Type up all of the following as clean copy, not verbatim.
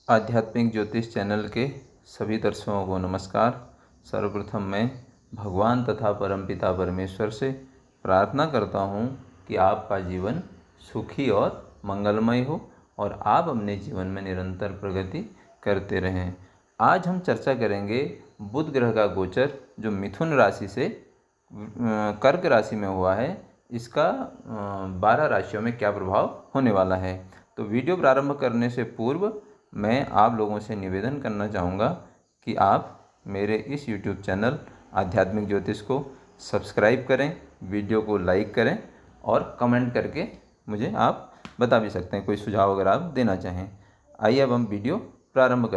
आध्यात्मिक ज्योतिष चैनल के सभी दर्शकों को नमस्कार। सर्वप्रथम मैं भगवान तथा परमपिता परमेश्वर से प्रार्थना करता हूँ कि आपका जीवन सुखी और मंगलमय हो और आप अपने जीवन में निरंतर प्रगति करते रहें। आज हम चर्चा करेंगे बुध ग्रह का गोचर जो मिथुन राशि से कर्क राशि में हुआ है, इसका 12 राशियों में क्या प्रभाव होने वाला है। तो वीडियो प्रारंभ करने से पूर्व मैं आप लोगों से निवेदन करना चाहूँगा कि आप मेरे इस YouTube चैनल आध्यात्मिक ज्योतिष को सब्सक्राइब करें, वीडियो को लाइक करें और कमेंट करके मुझे आप बता भी सकते हैं कोई सुझाव अगर आप देना चाहें। आइए अब हम वीडियो प्रारंभ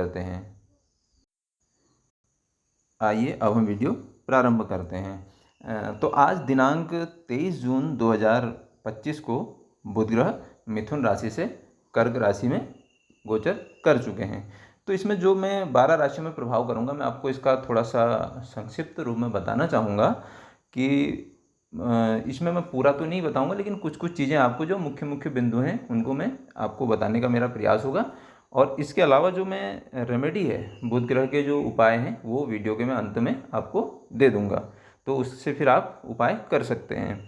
करते हैं। तो आज दिनांक 23 जून 2025 को बुध ग्रह मिथुन राशि से कर्क राशि में गोचर कर चुके हैं। तो इसमें जो मैं 12 राशियों में प्रभाव करूंगा, मैं आपको इसका थोड़ा सा संक्षिप्त रूप में बताना चाहूँगा कि इसमें मैं पूरा तो नहीं बताऊंगा, लेकिन कुछ कुछ चीज़ें आपको जो मुख्य मुख्य बिंदु हैं उनको मैं आपको बताने का मेरा प्रयास होगा। और इसके अलावा जो मैं रेमेडी है, बुध ग्रह के जो उपाय हैं, वो वीडियो के मैं अंत में आपको दे दूंगा, तो उससे फिर आप उपाय कर सकते हैं।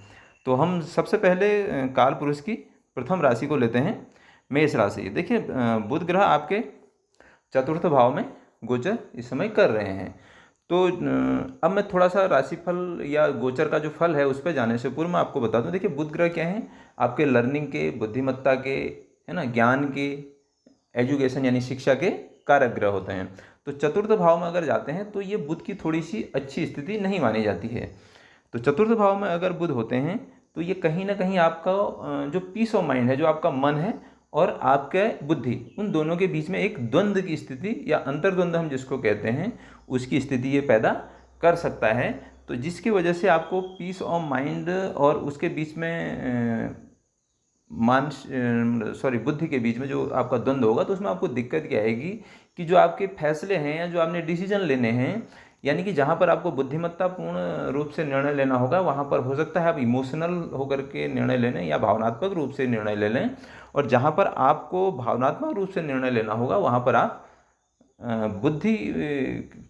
तो हम सबसे पहले काल पुरुष की प्रथम राशि को लेते हैं, मेष राशि। देखिए, बुध ग्रह आपके चतुर्थ भाव में गोचर इस समय कर रहे हैं। तो अब मैं थोड़ा सा राशिफल या गोचर का जो फल है उस पर जाने से पूर्व मैं आपको बता दूं। देखिए, बुध ग्रह क्या है, आपके लर्निंग के, बुद्धिमत्ता के, है ना, ज्ञान के, एजुकेशन यानी शिक्षा के कारक ग्रह होते हैं। तो चतुर्थ भाव में अगर जाते हैं तो ये बुध की थोड़ी सी अच्छी स्थिति नहीं मानी जाती है। तो चतुर्थ भाव में अगर बुध होते हैं तो ये कहीं ना कहीं आपका जो पीस ऑफ माइंड है, जो आपका मन है और आपके बुद्धि, उन दोनों के बीच में एक द्वंद्व की स्थिति या अंतर्द्वंद हम जिसको कहते हैं, उसकी स्थिति ये पैदा कर सकता है। तो जिसकी वजह से आपको पीस ऑफ माइंड और उसके बीच में बुद्धि के बीच में जो आपका द्वंद्व होगा, तो उसमें आपको दिक्कत क्या आएगी कि जो आपके फैसले हैं या जो आपने डिसीजन लेने हैं, यानी कि जहाँ पर आपको बुद्धिमत्तापूर्ण रूप से निर्णय लेना होगा, वहाँ पर हो सकता है आप इमोशनल होकर के निर्णय ले लें या भावनात्मक रूप से निर्णय ले लें। और जहाँ पर आपको भावनात्मक रूप से निर्णय लेना होगा, वहाँ पर आप बुद्धि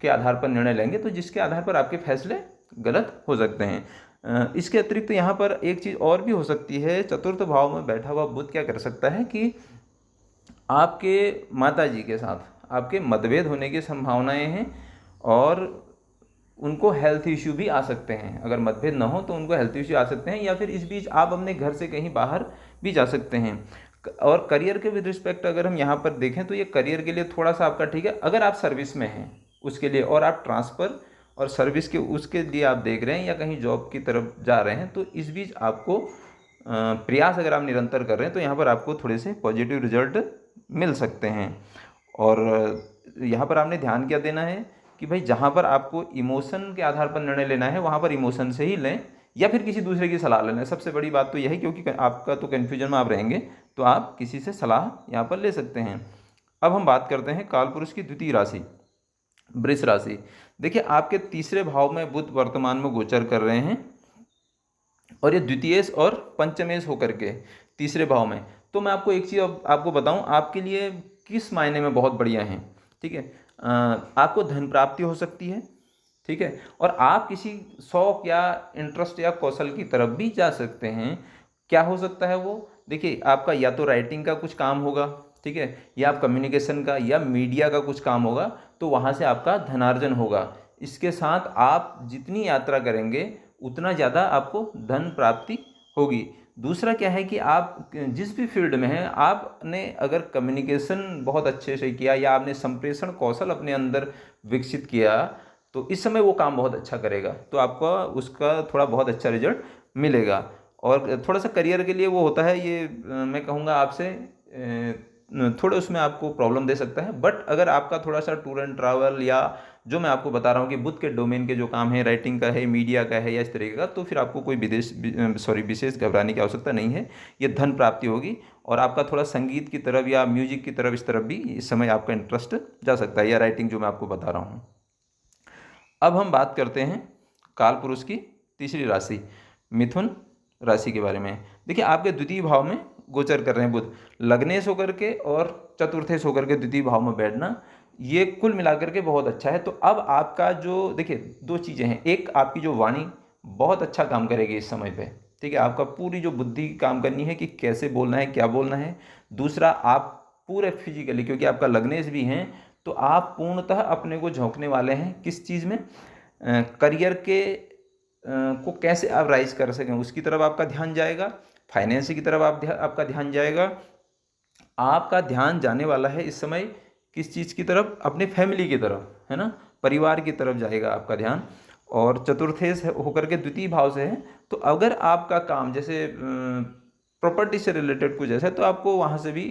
के आधार पर निर्णय लेंगे, तो जिसके आधार पर आपके फैसले गलत हो सकते हैं। इसके अतिरिक्त यहाँ पर एक चीज़ और भी हो सकती है। चतुर्थ भाव में बैठा हुआ बुध क्या कर सकता है कि आपके माता जी के साथ आपके मतभेद होने की संभावनाएं हैं और उनको हेल्थ इश्यू भी आ सकते हैं। अगर मतभेद ना हो तो उनको हेल्थ इश्यू आ सकते हैं, या फिर इस बीच आप अपने घर से कहीं बाहर भी जा सकते हैं। और करियर के विद रिस्पेक्ट अगर हम यहाँ पर देखें तो ये करियर के लिए थोड़ा सा आपका ठीक है। अगर आप सर्विस में हैं उसके लिए, और आप ट्रांसफ़र और सर्विस के उसके लिए आप देख रहे हैं या कहीं जॉब की तरफ जा रहे हैं, तो इस बीच आपको प्रयास अगर आप निरंतर कर रहे हैं तो यहाँ पर आपको थोड़े से पॉजिटिव रिजल्ट मिल सकते हैं। और यहाँ पर आपने ध्यान क्या देना है कि भाई जहाँ पर आपको इमोशन के आधार पर निर्णय लेना है, वहाँ पर इमोशन से ही लें या फिर किसी दूसरे की सलाह लेना है। सबसे बड़ी बात तो यही, क्योंकि आपका तो कन्फ्यूजन में आप रहेंगे, तो आप किसी से सलाह यहाँ पर ले सकते हैं। अब हम बात करते हैं कालपुरुष की द्वितीय राशि, वृष राशि। देखिए, आपके तीसरे भाव में बुध वर्तमान में गोचर कर रहे हैं और ये द्वितीयेश और पंचमेश होकर के तीसरे भाव में। तो मैं आपको एक चीज़ आपको बताऊं, आपके लिए किस मायने में बहुत बढ़िया है, ठीक है। आपको धन प्राप्ति हो सकती है, ठीक है, और आप किसी शौक या इंटरेस्ट या कौशल की तरफ भी जा सकते हैं। क्या हो सकता है वो, देखिए, आपका या तो राइटिंग का कुछ काम होगा, ठीक है, या आप कम्युनिकेशन का या मीडिया का कुछ काम होगा, तो वहाँ से आपका धनार्जन होगा। इसके साथ आप जितनी यात्रा करेंगे उतना ज़्यादा आपको धन प्राप्ति होगी। दूसरा क्या है कि आप जिस भी फील्ड में हैं, आपने अगर कम्युनिकेशन बहुत अच्छे से किया या आपने संप्रेषण कौशल अपने अंदर विकसित किया, तो इस समय वो काम बहुत अच्छा करेगा, तो आपका उसका थोड़ा बहुत अच्छा रिजल्ट मिलेगा। और थोड़ा सा करियर के लिए वो होता है, ये मैं कहूँगा आपसे थोड़े उसमें आपको प्रॉब्लम दे सकता है। बट अगर आपका थोड़ा सा टूर एंड ट्रैवल या जो मैं आपको बता रहा हूँ कि बुध के डोमेन के जो काम है, राइटिंग का है, मीडिया का है या इस तरीके का, तो फिर आपको कोई विशेष घबराने की आवश्यकता नहीं है। ये धन प्राप्ति होगी और आपका थोड़ा संगीत की तरफ या म्यूजिक की तरफ, इस तरफ भी इस समय आपका इंटरेस्ट जा सकता है, या राइटिंग जो मैं आपको बता रहा हूँ। अब हम बात करते हैं काल पुरुष की तीसरी राशि मिथुन राशि के बारे में। देखिए, आपके द्वितीय भाव में गोचर कर रहे हैं बुध, लग्नेश होकर के और चतुर्थेश होकर के द्वितीय भाव में बैठना, ये कुल मिलाकर के बहुत अच्छा है। तो अब आपका जो देखिए दो चीज़ें हैं, एक आपकी जो वाणी बहुत अच्छा काम करेगी इस समय पे, ठीक है, आपका पूरी जो बुद्धि काम करनी है कि कैसे बोलना है, क्या बोलना है। दूसरा आप पूरे फिजिकली, क्योंकि आपका लग्नेश भी हैं, तो आप पूर्णतः अपने को झोंकने वाले हैं किस चीज़ में, करियर के को कैसे आप राइज कर सकें उसकी तरफ आपका ध्यान जाएगा, फाइनेंस की तरफ आपका ध्यान जाएगा। आपका ध्यान जाने वाला है इस समय किस चीज़ की तरफ, अपने फैमिली की तरफ, है ना, परिवार की तरफ जाएगा आपका ध्यान। और चतुर्थेश होकर के द्वितीय भाव से है, तो अगर आपका काम जैसे प्रॉपर्टी से रिलेटेड कुछ ऐसा है तो आपको वहाँ से भी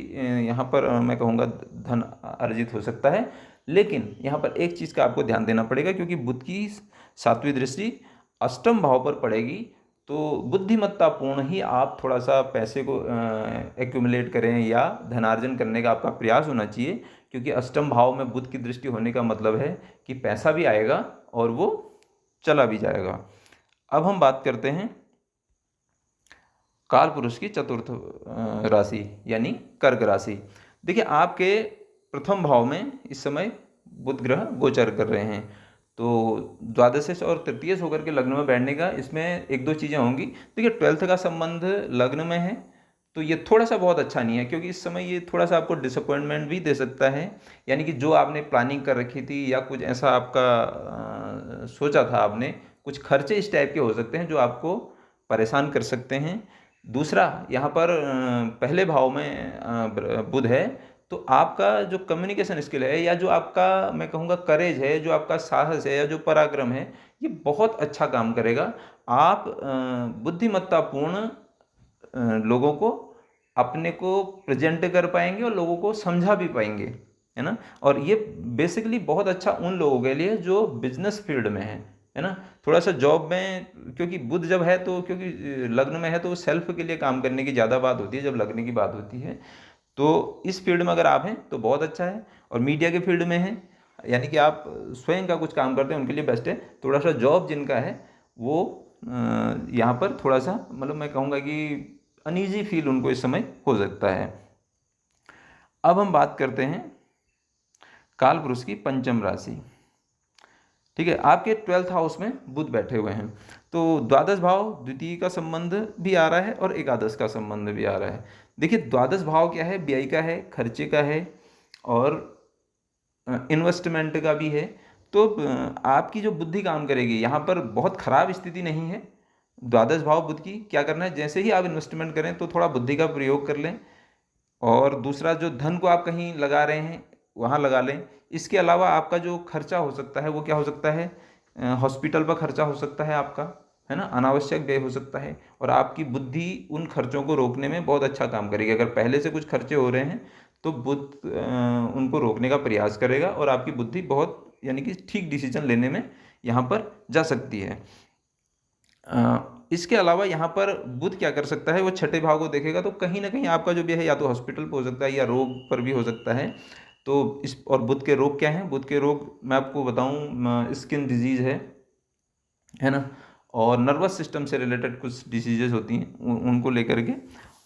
यहाँ पर मैं कहूँगा धन अर्जित हो सकता है। लेकिन यहाँ पर एक चीज़ का आपको ध्यान देना पड़ेगा, क्योंकि बुध की 7वीं दृष्टि अष्टम भाव पर पड़ेगी, तो बुद्धिमत्तापूर्ण ही आप थोड़ा सा पैसे को एक्यूमुलेट करें या धनार्जन करने का आपका प्रयास होना चाहिए, क्योंकि अष्टम भाव में बुध की दृष्टि होने का मतलब है कि पैसा भी आएगा और वो चला भी जाएगा। अब हम बात करते हैं काल पुरुष की चतुर्थ राशि यानी कर्क राशि। देखिए आपके प्रथम भाव में इस समय बुध ग्रह गोचर कर रहे हैं, तो द्वादशेश और तृतीयेश होकर के लग्न में बैठने का इसमें एक दो चीज़ें होंगी। देखिए 12th का संबंध लग्न में है, तो ये थोड़ा सा बहुत अच्छा नहीं है, क्योंकि इस समय ये थोड़ा सा आपको डिसअपॉइंटमेंट भी दे सकता है। यानी कि जो आपने प्लानिंग कर रखी थी या कुछ ऐसा आपका सोचा था आपने, कुछ खर्चे इस टाइप के हो सकते हैं जो आपको परेशान कर सकते हैं। दूसरा यहाँ पर पहले भाव में बुध है, तो आपका जो कम्युनिकेशन स्किल है या जो आपका मैं कहूँगा करेज है, जो आपका साहस है या जो पराक्रम है, ये बहुत अच्छा काम करेगा। आप बुद्धिमत्तापूर्ण लोगों को अपने को प्रेजेंट कर पाएंगे और लोगों को समझा भी पाएंगे, है ना। और ये बेसिकली बहुत अच्छा उन लोगों के लिए जो बिजनेस फील्ड में है ना। थोड़ा सा जॉब में, क्योंकि बुध जब है तो क्योंकि लग्न में है तो सेल्फ के लिए काम करने की ज़्यादा बात होती है जब लग्न की बात होती है। तो इस फील्ड में अगर आप हैं तो बहुत अच्छा है, और मीडिया के फील्ड में हैं यानी कि आप स्वयं का कुछ काम करते हैं उनके लिए बेस्ट है। थोड़ा सा जॉब जिनका है वो यहाँ पर थोड़ा सा मतलब मैं कहूँगा कि अनईजी फील उनको इस समय हो सकता है। अब हम बात करते हैं काल पुरुष की पंचम राशि, ठीक है। आपके 12th हाउस में बुध बैठे हुए हैं, तो द्वादश भाव द्वितीय का संबंध भी आ रहा है और एकादश का संबंध भी आ रहा है। देखिए द्वादश भाव क्या है, व्यय का है, खर्चे का है और इन्वेस्टमेंट का भी है। तो आपकी जो बुद्धि काम करेगी, यहाँ पर बहुत खराब स्थिति नहीं है। द्वादश भाव बुध की क्या करना है, जैसे ही आप इन्वेस्टमेंट करें तो थोड़ा बुद्धि का प्रयोग कर लें, और दूसरा जो धन को आप कहीं लगा रहे हैं वहाँ लगा लें। इसके अलावा आपका जो खर्चा हो सकता है वो क्या हो सकता है, हॉस्पिटल पर खर्चा हो सकता है आपका, है ना, अनावश्यक व्यय हो सकता है। और आपकी बुद्धि उन खर्चों को रोकने में बहुत अच्छा काम करेगी। अगर पहले से कुछ खर्चे हो रहे हैं तो बुध उनको रोकने का प्रयास करेगा और आपकी बुद्धि बहुत यानी कि ठीक डिसीजन लेने में यहाँ पर जा सकती है। इसके अलावा यहाँ पर बुध क्या कर सकता है, वो छठे भाव को देखेगा, तो कहीं ना कहीं आपका जो भी है या तो हॉस्पिटल पर हो सकता है या रोग पर भी हो सकता है। तो इस और बुध के रोग क्या हैं, बुध के रोग मैं आपको बताऊं, स्किन डिजीज़ है ना, और नर्वस सिस्टम से रिलेटेड कुछ डिसीजेज होती हैं उनको लेकर के।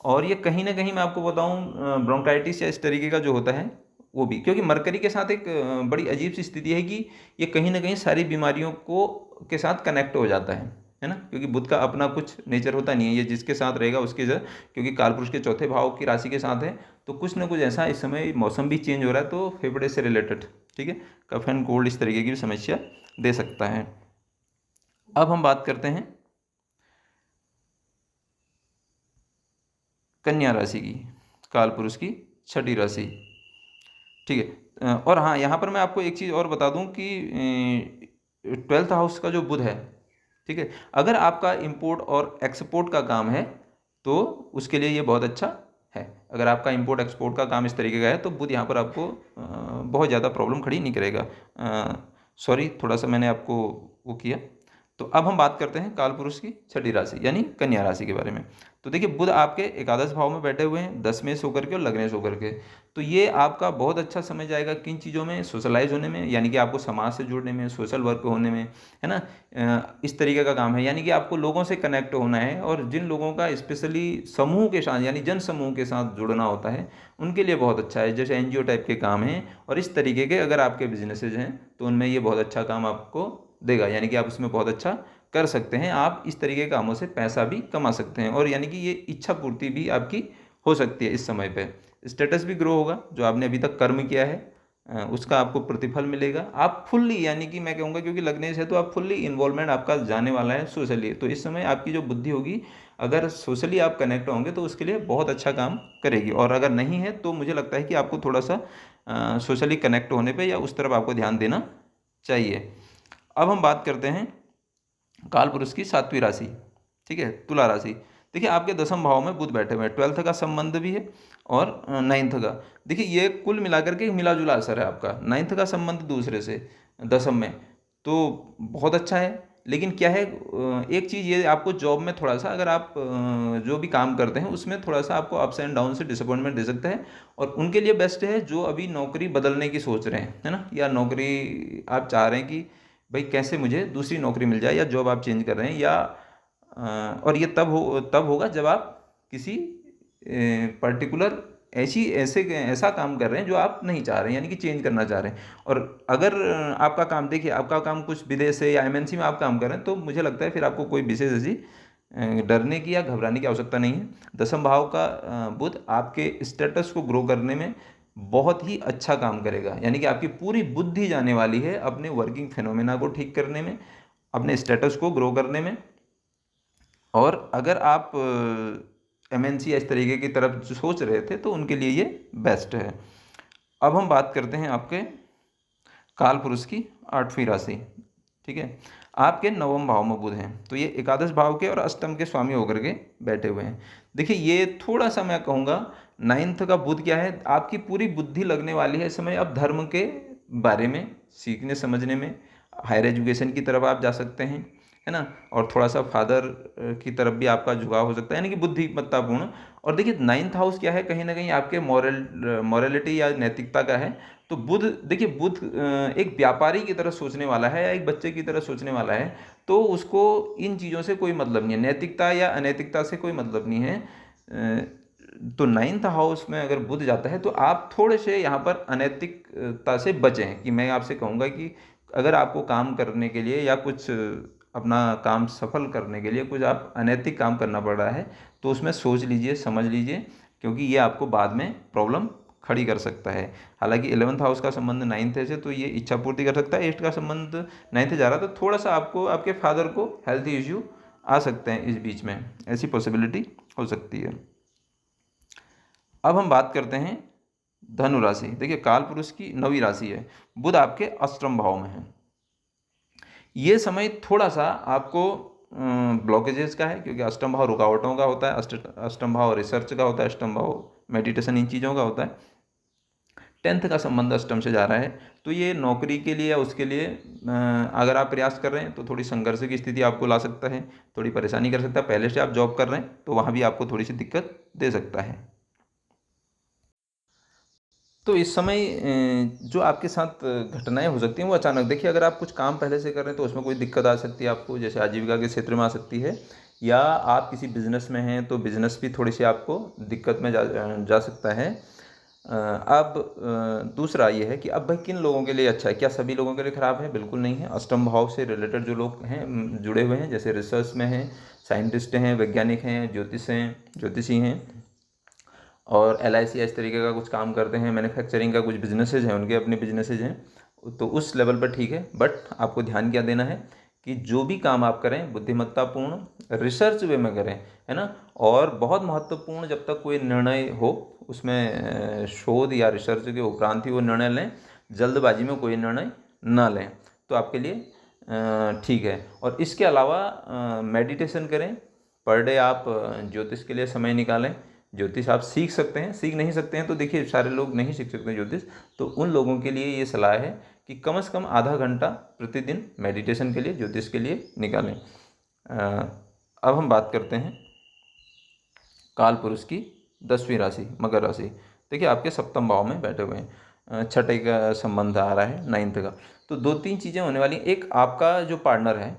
और ये कहीं ना कहीं मैं आपको बताऊं ब्रोंकाइटिस या इस तरीके का जो होता है वो भी, क्योंकि मरकरी के साथ एक बड़ी अजीब सी स्थिति है कि ये कहीं ना कहीं सारी बीमारियों को के साथ कनेक्ट हो जाता है ना, क्योंकि बुध का अपना कुछ नेचर होता नहीं है, ये जिसके साथ रहेगा उसके क्योंकि कालपुरुष के चौथे भाव की राशि के साथ है, तो कुछ ना कुछ ऐसा इस समय मौसम भी चेंज हो रहा है तो फेफड़े से रिलेटेड, ठीक है, कफ एंड कोल्ड इस तरीके की भी समस्या दे सकता है। अब हम बात करते हैं कन्या राशि की, कालपुरुष की छठी राशि, ठीक है। और हाँ यहाँ पर मैं आपको एक चीज़ और बता दूं कि 12th हाउस का जो बुध है, ठीक है, अगर आपका इंपोर्ट और एक्सपोर्ट का काम है तो उसके लिए ये बहुत अच्छा है। अगर आपका इंपोर्ट एक्सपोर्ट का काम इस तरीके का है तो बुध यहाँ पर आपको बहुत ज़्यादा प्रॉब्लम खड़ी नहीं करेगा। सॉरी थोड़ा सा मैंने आपको वो किया। तो अब हम बात करते हैं कालपुरुष की छठी राशि यानी कन्या राशि के बारे में। तो देखिए बुध आपके एकादश भाव में बैठे हुए हैं, दसवें होकर के और लग्नेश होकर के। तो ये आपका बहुत अच्छा समय जाएगा किन चीज़ों में, सोशलाइज होने में, यानी कि आपको समाज से जुड़ने में, सोशल वर्क होने में, है ना। इस तरीके का काम है, यानी कि आपको लोगों से कनेक्ट होना है, और जिन लोगों का स्पेशली समूह के साथ यानी जन समूह के साथ जुड़ना होता है उनके लिए बहुत अच्छा है। जैसे एनजीओ टाइप के काम हैं और इस तरीके के अगर आपके बिजनेसेज हैं तो उनमें ये बहुत अच्छा काम आपको देगा, यानी कि आप उसमें बहुत अच्छा कर सकते हैं। आप इस तरीके के कामों से पैसा भी कमा सकते हैं, और यानी कि ये इच्छा पूर्ति भी आपकी हो सकती है इस समय पे। स्टेटस भी ग्रो होगा, जो आपने अभी तक कर्म किया है उसका आपको प्रतिफल मिलेगा। आप फुल्ली, यानी कि मैं कहूँगा क्योंकि लग्नेश है तो आप फुल्ली इन्वॉल्वमेंट आपका जाने वाला है सोशली। तो इस समय आपकी जो बुद्धि होगी, अगर सोशली आप कनेक्ट होंगे तो उसके लिए बहुत अच्छा काम करेगी, और अगर नहीं है तो मुझे लगता है कि आपको थोड़ा सा सोशली कनेक्ट होने पे या उस तरफ आपको ध्यान देना चाहिए। अब हम बात करते हैं कालपुरुष की सातवीं राशि, ठीक है, तुला राशि। देखिए आपके दसम भाव में बुध बैठे हुए हैं, 12th का संबंध भी है और 9th का। देखिए ये कुल मिलाकर के मिला जुला असर है आपका। 9th का संबंध दूसरे से दसम में, तो बहुत अच्छा है। लेकिन क्या है, एक चीज़ ये आपको जॉब में थोड़ा सा, अगर आप जो भी काम करते हैं उसमें थोड़ा सा आपको अप्स एंड डाउन से डिसअपॉइंटमेंट दे सकता है। और उनके लिए बेस्ट है जो अभी नौकरी बदलने की सोच रहे हैं, है ना, या नौकरी आप चाह रहे हैं कि भाई कैसे मुझे दूसरी नौकरी मिल जाए, या जॉब आप चेंज कर रहे हैं, या और ये तब होगा जब आप किसी पर्टिकुलर ऐसा काम कर रहे हैं जो आप नहीं चाह रहे हैं, यानी कि चेंज करना चाह रहे हैं। और अगर आपका काम, देखिए आपका काम कुछ विदेश से या एमएनसी में आप काम कर रहे हैं, तो मुझे लगता है फिर आपको कोई विशेष ऐसी डरने की या घबराने की आवश्यकता नहीं है। दसम भाव का बुध आपके स्टेटस को ग्रो करने में बहुत ही अच्छा काम करेगा, यानी कि आपकी पूरी बुद्धि जाने वाली है अपने वर्किंग फिनोमेना को ठीक करने में, अपने स्टेटस को ग्रो करने में। और अगर आप एमएनसी या इस तरीके की तरफ जो सोच रहे थे तो उनके लिए ये बेस्ट है। अब हम बात करते हैं आपके काल पुरुष की आठवीं राशि, ठीक है। आपके नवम भाव में बुध हैं, तो ये एकादश भाव के और अष्टम के स्वामी होकर के बैठे हुए हैं। देखिए ये थोड़ा सा मैं कहूँगा, 9th का बुध क्या है, आपकी पूरी बुद्धि लगने वाली है इस समय अब धर्म के बारे में सीखने समझने में। हायर एजुकेशन की तरफ आप जा सकते हैं, है ना, और थोड़ा सा फादर की तरफ भी आपका झुकाव हो सकता है, यानी कि बुद्धिमत्तापूर्ण। और देखिए 9th हाउस क्या है, कहीं ना कहीं आपके मॉरलिटी या नैतिकता का है। तो बुध, देखिए बुध एक व्यापारी की तरह सोचने वाला है या एक बच्चे की तरह सोचने वाला है, तो उसको इन चीज़ों से कोई मतलब नहीं है, नैतिकता या अनैतिकता से कोई मतलब नहीं है। तो 9th हाउस में अगर बुध जाता है तो आप थोड़े से यहाँ पर अनैतिकता से बचें। कि मैं आपसे कहूँगा कि अगर आपको काम करने के लिए या कुछ अपना काम सफल करने के लिए कुछ आप अनैतिक काम करना पड़ रहा है, तो उसमें सोच लीजिए, समझ लीजिए, क्योंकि ये आपको बाद में प्रॉब्लम खड़ी कर सकता है। हालांकि 11th हाउस का संबंध 9th से, तो ये इच्छा पूर्ति कर सकता है। 8th का संबंध 9th जा रहा, तो थोड़ा सा आपको आपके फादर को हेल्थ इश्यू आ सकते हैं इस बीच में, ऐसी पॉसिबिलिटी हो सकती है। अब हम बात करते हैं धनु राशि। देखिए काल पुरुष की 9वीं राशि है, बुध आपके अष्टम भाव में है। ये समय थोड़ा सा आपको ब्लॉकेजेस का है, क्योंकि अष्टम भाव रुकावटों का होता है, अष्टम भाव रिसर्च का होता है, अष्टम भाव मेडिटेशन, इन चीज़ों का होता है। 10th का संबंध अष्टम से जा रहा है, तो ये नौकरी के लिए या उसके लिए अगर आप प्रयास कर रहे हैं तो थोड़ी संघर्ष की स्थिति आपको ला सकता है, थोड़ी परेशानी कर सकता है। पहले से आप जॉब कर रहे हैं तो वहाँ भी आपको थोड़ी सी दिक्कत दे सकता है। तो इस समय जो आपके साथ घटनाएं हो सकती हैं वो अचानक, देखिए अगर आप कुछ काम पहले से कर रहे हैं तो उसमें कोई दिक्कत आ सकती है आपको, जैसे आजीविका के क्षेत्र में आ सकती है, या आप किसी बिजनेस में हैं तो बिजनेस भी थोड़ी सी आपको दिक्कत में जा सकता है। अब दूसरा ये है कि अब भाई किन लोगों के लिए अच्छा है, क्या सभी लोगों के लिए ख़राब है? बिल्कुल नहीं है। अष्टम भाव से रिलेटेड जो लोग हैं जुड़े हुए हैं, जैसे रिसर्च में हैं, साइंटिस्ट हैं, वैज्ञानिक हैं, ज्योतिषी हैं, और LIC इस तरीके का कुछ काम करते हैं, मैन्युफैक्चरिंग का कुछ बिजनेसेज हैं, उनके अपने बिजनेसेज हैं, तो उस लेवल पर ठीक है। बट आपको ध्यान क्या देना है कि जो भी काम आप करें बुद्धिमत्तापूर्ण रिसर्च वे में करें, है ना। और बहुत महत्वपूर्ण, जब तक कोई निर्णय हो उसमें शोध या रिसर्च के उपरांत ही वो निर्णय लें, जल्दबाजी में कोई निर्णय ना लें, तो आपके लिए ठीक है। और इसके अलावा मेडिटेशन करें, पर डे आप ज्योतिष के लिए समय निकालें। ज्योतिष आप सीख सकते हैं, सीख नहीं सकते हैं तो देखिए सारे लोग नहीं सीख सकते ज्योतिष, तो उन लोगों के लिए ये सलाह है कि कम से कम आधा घंटा प्रतिदिन मेडिटेशन के लिए, ज्योतिष के लिए निकालें। अब हम बात करते हैं काल पुरुष की 10वीं राशि मकर राशि। देखिए आपके सप्तम भाव में बैठे हुए हैं, छठे का संबंध आ रहा है, 9th का। तो 2-3 चीज़ें होने वाली। एक, आपका जो पार्टनर है,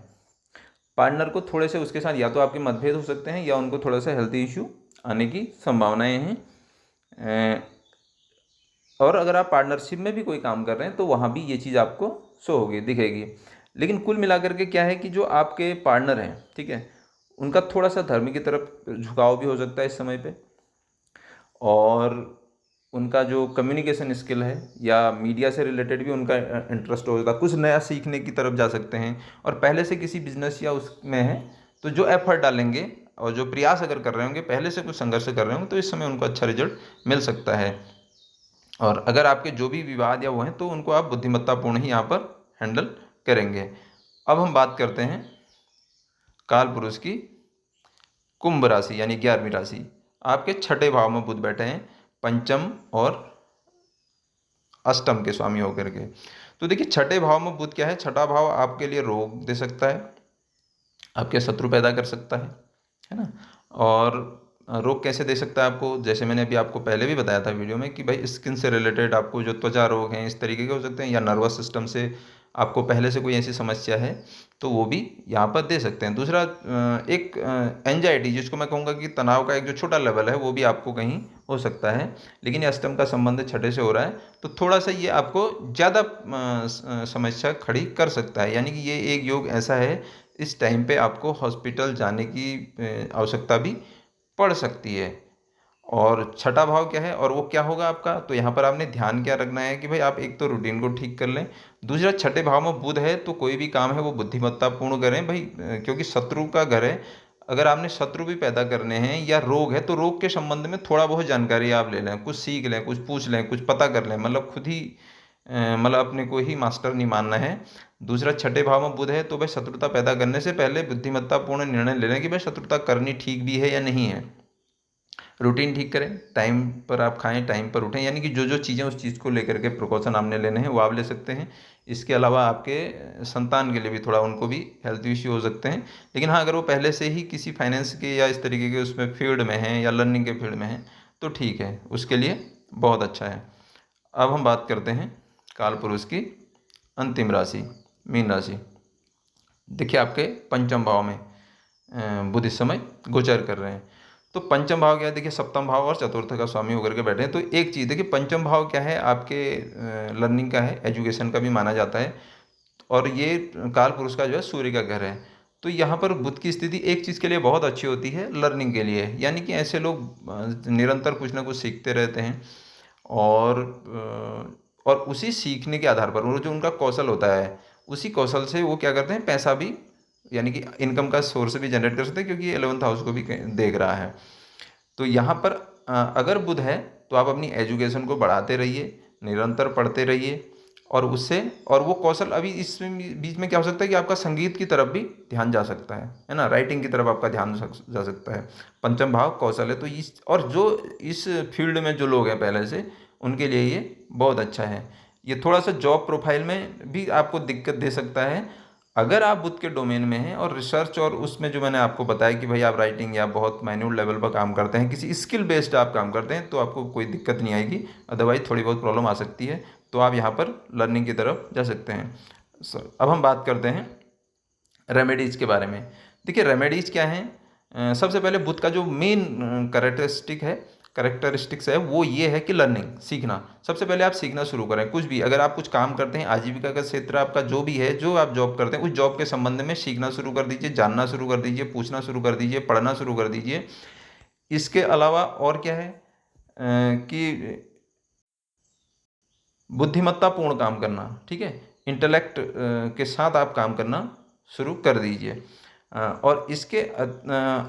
पार्टनर को थोड़े से उसके साथ या तो आपके मतभेद हो सकते हैं या उनको थोड़ा सा हेल्थ इशू आने की संभावनाएं हैं। और अगर आप पार्टनरशिप में भी कोई काम कर रहे हैं तो वहाँ भी ये चीज़ आपको शो होगी, दिखेगी। लेकिन कुल मिलाकर के क्या है कि जो आपके पार्टनर हैं, ठीक है, उनका थोड़ा सा धर्म की तरफ झुकाव भी हो सकता है इस समय पे। और उनका जो कम्युनिकेशन स्किल है या मीडिया से रिलेटेड भी उनका इंटरेस्ट हो जाता है, कुछ नया सीखने की तरफ जा सकते हैं। और पहले से किसी बिजनेस या उसमें है तो जो एफर्ट डालेंगे और जो प्रयास अगर कर रहे होंगे, पहले से कुछ संघर्ष कर रहे होंगे, तो इस समय उनको अच्छा रिजल्ट मिल सकता है। और अगर आपके जो भी विवाद या वो हैं तो उनको आप बुद्धिमत्तापूर्ण ही यहाँ पर हैंडल करेंगे। अब हम बात करते हैं काल पुरुष की कुंभ राशि यानी 11वीं राशि। आपके छठे भाव में बुध बैठे हैं, पंचम और अष्टम के स्वामी होकर के। तो देखिए छठे भाव में बुध क्या है, छठा भाव आपके लिए रोग दे सकता है, आपके शत्रु पैदा कर सकता है ना। और रोग कैसे दे सकता है आपको, जैसे मैंने अभी आपको पहले भी बताया था वीडियो में कि भाई स्किन से रिलेटेड आपको जो त्वचा रोग हैं इस तरीके के हो सकते हैं, या नर्वस सिस्टम से आपको पहले से कोई ऐसी समस्या है तो वो भी यहाँ पर दे सकते हैं। दूसरा, एक एंजाइटी, जिसको मैं कहूँगा कि तनाव का एक जो छोटा लेवल है वो भी आपको कहीं हो सकता है। लेकिन ये अष्टम का संबंध छठे से हो रहा है तो थोड़ा सा ये आपको ज़्यादा समस्या खड़ी कर सकता है। यानी कि ये एक योग ऐसा है, इस टाइम पे आपको हॉस्पिटल जाने की आवश्यकता भी पड़ सकती है। और छठा भाव क्या है और वो क्या होगा आपका, तो यहाँ पर आपने ध्यान क्या रखना है कि भाई आप एक तो रूटीन को ठीक कर लें। दूसरा, छठे भाव में बुध है तो कोई भी काम है वो बुद्धिमत्तापूर्ण करें भाई, क्योंकि शत्रु का घर है। अगर आपने शत्रु भी पैदा करने हैं या रोग है तो रोग के संबंध में थोड़ा बहुत जानकारी आप ले लें, कुछ सीख लें, कुछ पूछ लें, कुछ पता कर लें, मतलब खुद ही मतलब अपने को ही मास्टर नहीं मानना है। दूसरा, छठे भाव में बुध है तो भाई शत्रुता पैदा करने से पहले बुद्धिमत्तापूर्ण निर्णय ले लें कि भाई शत्रुता करनी ठीक भी है या नहीं है। रूटीन ठीक करें, टाइम पर आप खाएं, टाइम पर उठें, यानी कि जो जो चीज़ें उस चीज़ को लेकर के प्रिकॉशन आपने लेने हैं वो आप ले सकते हैं। इसके अलावा आपके संतान के लिए भी थोड़ा उनको भी हेल्थ इश्यू हो सकते हैं। लेकिन हाँ, अगर वो पहले से ही किसी फाइनेंस के या इस तरीके के उसमें फील्ड में हैं या लर्निंग के फील्ड में हैं तो ठीक है, उसके लिए बहुत अच्छा है। अब हम बात करते हैं काल पुरुष की अंतिम राशि मीन राशि। देखिए आपके पंचम भाव में बुध इस समय गोचर कर रहे हैं। तो पंचम भाव क्या है, देखिए सप्तम भाव और चतुर्थ का स्वामी होकर के बैठे हैं। तो एक चीज़ देखिए, पंचम भाव क्या है, आपके लर्निंग का है, एजुकेशन का भी माना जाता है। और ये काल पुरुष का जो है सूर्य का घर है। तो यहाँ पर बुध की स्थिति एक चीज़ के लिए बहुत अच्छी होती है, लर्निंग के लिए। यानी कि ऐसे लोग निरंतर कुछ ना कुछ सीखते रहते हैं और उसी सीखने के आधार पर वो जो उनका कौशल होता है उसी कौशल से वो क्या करते हैं, पैसा भी यानी कि इनकम का सोर्स भी जनरेट कर सकते हैं, क्योंकि 11th हाउस को भी देख रहा है। तो यहाँ पर अगर बुध है तो आप अपनी एजुकेशन को बढ़ाते रहिए, निरंतर पढ़ते रहिए और उससे और वो कौशल अभी इस बीच में क्या हो सकता है कि आपका संगीत की तरफ भी ध्यान जा सकता है ना, राइटिंग की तरफ आपका ध्यान जा सकता है। पंचम भाव कौशल है तो इस और जो इस फील्ड में जो लोग हैं पहले से, उनके लिए ये बहुत अच्छा है। ये थोड़ा सा जॉब प्रोफाइल में भी आपको दिक्कत दे सकता है अगर आप बुध के डोमेन में हैं और रिसर्च और उसमें जो मैंने आपको बताया कि भाई आप राइटिंग या बहुत माइन्यूट लेवल पर काम करते हैं, किसी स्किल बेस्ड आप काम करते हैं तो आपको कोई दिक्कत नहीं आएगी। अदरवाइज थोड़ी बहुत प्रॉब्लम आ सकती है, तो आप यहाँ पर लर्निंग की तरफ जा सकते हैं। अब हम बात करते हैं रेमेडीज़ के बारे में। देखिए रेमेडीज़ क्या हैं, सबसे पहले बुध का जो मेन करेक्टरिस्टिक्स है वो ये है कि लर्निंग, सीखना। सबसे पहले आप सीखना शुरू करें, कुछ भी अगर आप कुछ काम करते हैं, आजीविका का क्षेत्र आपका जो भी है, जो आप जॉब करते हैं, उस जॉब के संबंध में सीखना शुरू कर दीजिए, जानना शुरू कर दीजिए, पूछना शुरू कर दीजिए, पढ़ना शुरू कर दीजिए। इसके अलावा और क्या है कि बुद्धिमत्तापूर्ण काम करना, ठीक है, इंटेलेक्ट के साथ आप काम करना शुरू कर दीजिए। और इसके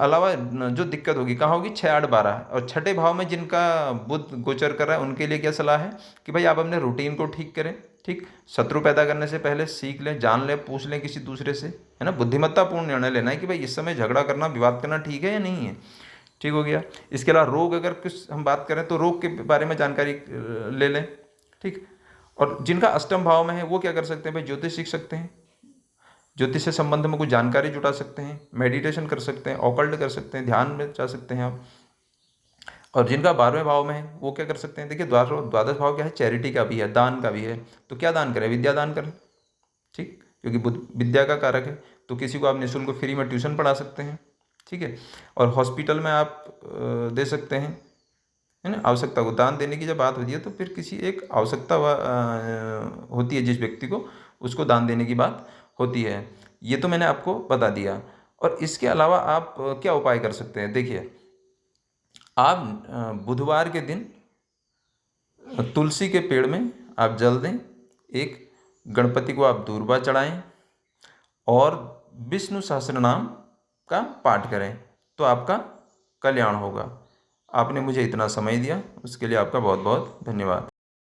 अलावा जो दिक्कत होगी कहाँ होगी, 6, 8, 12 और छठे भाव में जिनका बुध गोचर कर रहा है उनके लिए क्या सलाह है कि भाई आप अपने रूटीन को ठीक करें, ठीक, शत्रु पैदा करने से पहले सीख लें, जान लें, पूछ लें किसी दूसरे से, है ना। बुद्धिमत्तापूर्ण निर्णय लेना है कि भाई इस समय झगड़ा करना, विवाद करना ठीक है या नहीं है, ठीक हो गया। इसके अलावा रोग, अगर कुछ हम बात करें तो रोग के बारे में जानकारी ले लें, ठीक। और जिनका अष्टम भाव में है वो क्या कर सकते हैं भाई, ज्योतिष सीख सकते हैं, ज्योतिष से संबंध में कुछ जानकारी जुटा सकते हैं, मेडिटेशन कर सकते हैं, ऑकल्ट कर सकते हैं, ध्यान में जा सकते हैं आप। और जिनका 12वें भाव में है वो क्या कर सकते हैं, देखिए द्वादश भाव क्या है, चैरिटी का भी है, दान का भी है। तो क्या दान करें, विद्या दान करें, ठीक, क्योंकि बुध विद्या का कारक है। तो किसी को आप निःशुल्क फ्री में ट्यूशन पढ़ा सकते हैं, ठीक है। और हॉस्पिटल में आप दे सकते हैं, है ना। आवश्यकता को दान देने की जब बात होती है तो फिर किसी एक आवश्यकता होती है जिस व्यक्ति को, उसको दान देने की बात होती है। ये तो मैंने आपको बता दिया। और इसके अलावा आप क्या उपाय कर सकते हैं, देखिए आप बुधवार के दिन तुलसी के पेड़ में आप जल दें, एक गणपति को आप दूर्वा चढ़ाएं और विष्णु सहस्त्रनाम का पाठ करें, तो आपका कल्याण होगा। आपने मुझे इतना समय दिया उसके लिए आपका बहुत बहुत धन्यवाद।